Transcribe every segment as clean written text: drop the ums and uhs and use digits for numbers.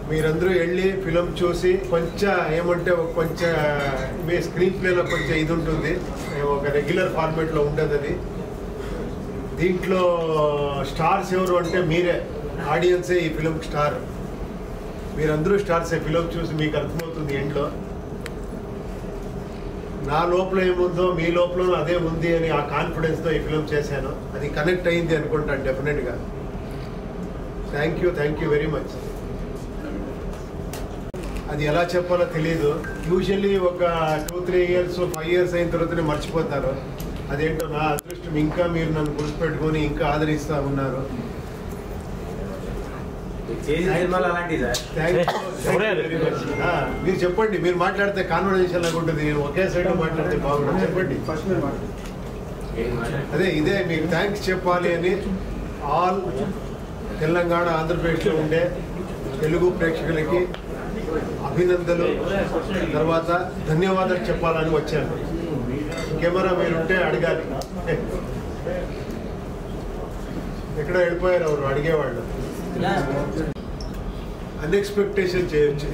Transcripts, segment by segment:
మీరందరూ వెళ్ళి ఫిలం చూసి కొంచెం ఏమంటే కొంచెం మీ స్క్రీన్ ప్లేలో కొంచెం ఇది ఉంటుంది, ఒక రెగ్యులర్ ఫార్మేట్లో ఉంటుంది. అది దీంట్లో స్టార్స్ ఎవరు అంటే మీరే, ఆడియన్సే ఈ ఫిలం స్టార్. మీరందరూ స్టార్సే. ఫిలం చూసి మీకు అర్థమవుతుంది ఎండ్లో నా లోపల ఏముందో మీ లోపల అదే ఉంది అని ఆ కాన్ఫిడెన్స్తో ఈ ఫిలం చేశాను. అది కనెక్ట్ అయింది అనుకుంటాను డెఫినెట్గా. Thank you very much. అది ఎలా చెప్పాలో తెలియదు. యూజువల్లీ ఒక 2-3 years 5 years అయిన తర్వాతనే మర్చిపోతారు. అదేంటో నా అదృష్టం, ఇంకా మీరు నన్ను గుర్తుపెట్టుకొని ఇంకా ఆదరిస్తూ ఉన్నారు. మీరు చెప్పండి, మీరు మాట్లాడితే కాన్వర్జేషన్ లాగా ఉంటుంది. నేను ఒకే సైడ్ మాట్లాడితే బాగుంటుంది. చెప్పండి. అదే ఇదే మీకు థ్యాంక్స్ చెప్పాలి అని ఆల్ తెలంగాణ ఆంధ్రప్రదేశ్లో ఉండే తెలుగు ప్రేక్షకులకి అభినందనలు, తర్వాత ధన్యవాదాలు చెప్పాలని వచ్చాను. కెమెరా మీరుంటే అడగాలి. ఎక్కడ వెళ్ళిపోయారు ఎవరు అడిగేవాళ్ళు. అన్ఎక్స్పెక్టేషన్ చేయొచ్చు.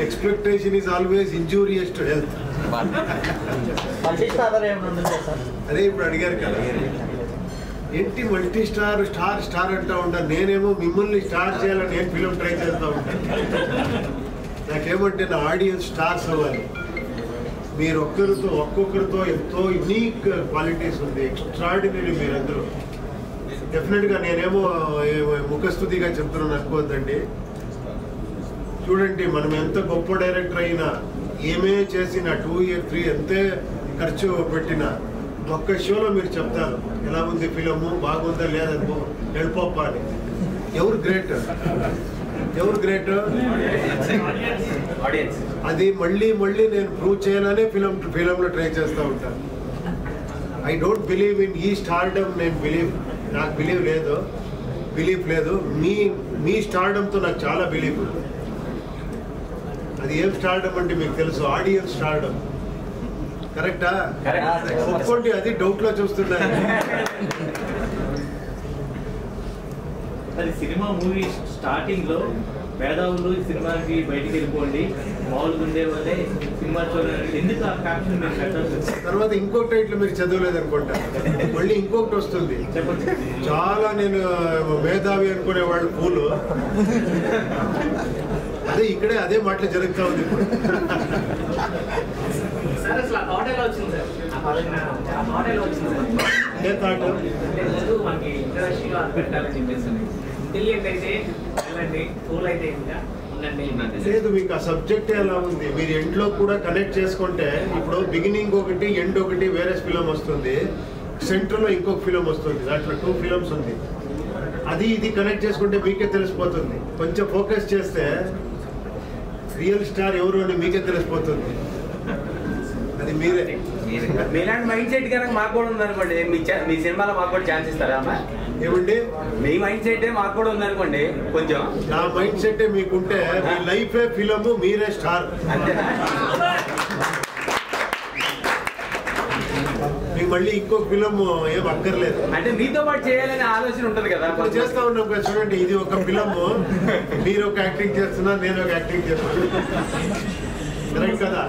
Expectation is always injurious to health. అదే ఇప్పుడు అడిగారు కదా, ఏంటి మల్టీ స్టార్ అంటూ ఉంటాను. నేనేమో మిమ్మల్ని స్టార్ చేయాలని నేను ఫిలిం ట్రై చేస్తూ ఉంటాను. నాకేమంటే నా ఆడియన్స్ స్టార్స్ అవ్వాలి. మీరు ఒక్కొక్కరితో ఎంతో యునీక్ క్వాలిటీస్ ఉంది, ఎక్స్ట్రాడినరీ మీరందరూ. డెఫినెట్గా నేనేమో ముఖస్తుతిగా చెప్తున్నాను అనుకోవద్దండి. చూడండి, మనం ఎంత గొప్ప డైరెక్టర్ అయినా, ఏమే చేసినా 2 years 3 ఎంతే ఖర్చు పెట్టినా ఒక్క షోలో మీరు చెప్తారు ఎలా ఉంది ఫిలము, బాగుందా లేదా, వెళ్ళిపోప్ప అని. ఎవరు గ్రేట్? అది మళ్ళీ నేను ప్రూవ్ చేయాలనే ఫిలంలో ట్రై చేస్తూ ఉంటాను. ఐ డోంట్ బిలీవ్ ఇన్ ఈ స్టార్డమ్. నాకు బిలీఫ్ లేదు. మీ స్టార్డమ్తో నాకు చాలా బిలీఫ్ ఉంది. అది ఏం స్టార్డమ్ అంటే మీకు తెలుసు, ఆడియన్స్ స్టార్డమ్. కరెక్టా? ఒప్పుకోండి, అది డౌట్ లో చూస్తున్నాను. అది సినిమా మూవీ స్టార్టింగ్ లో పేదవులు సినిమాకి బయటికి వెళ్ళిపోండి, మామూలుగా ఉండే వాళ్ళే సినిమా చూడండి, ఎందుకు ఆ క్యాప్షన్ మీరు పెట్టాల్సి వచ్చింది? తర్వాత ఇంకొక టైటిల్ మీరు చదవలేదు అనుకుంటా, మళ్ళీ ఇంకొకటి వస్తుంది. చాలా నేను మేధావి అనుకునే వాళ్ళు పూలు. అదే ఇక్కడే అదే మాటలు జరుగుతూ ఉంది ఇప్పుడు. లేదు, మీకు ఆ సబ్జెక్ట్ ఎలా ఉంది, మీరు ఎండ్లో కూడా కనెక్ట్ చేసుకుంటే, ఇప్పుడు బిగినింగ్ ఒకటి ఎండ్ ఒకటి వేరే ఫిలం వస్తుంది, సెంటర్లో ఇంకొక ఫిలం వస్తుంది, దాంట్లో 2 films ఉంది. అది ఇది కనెక్ట్ చేసుకుంటే మీకే తెలిసిపోతుంది. కొంచెం ఫోకస్ చేస్తే రియల్ స్టార్ ఎవరు అని మీకే తెలిసిపోతుంది. అది మీరే. మీలాంటి మైండ్ సెట్ కనుక మాకు కూడా ఉందనుకోండి, మీ సినిమాలో మాకు కూడా ఛాన్స్ ఇస్తారా అమ్మా? ఏమండి, మీ మైండ్ సెట్ మాకు కూడా ఉందనుకోండి, కొంచెం నా మైండ్ సెట్ మీకుంటే మీ లైఫే ఫిలమ్, మీరే స్టార్. మీకు మళ్ళీ ఇంకొక ఫిలం ఏం అక్కర్లేదు. అంటే మీతో పాటు చేయాలనే ఆలోచన ఉంటుంది కదా. ఇప్పుడు చేస్తా ఉన్నాం కదా, చూడండి, ఇది ఒక ఫిలము, మీరు ఒక యాక్టింగ్ చేస్తున్నా, నేను ఒక యాక్టింగ్ చేస్తున్నా. కరెక్ట్ కదా?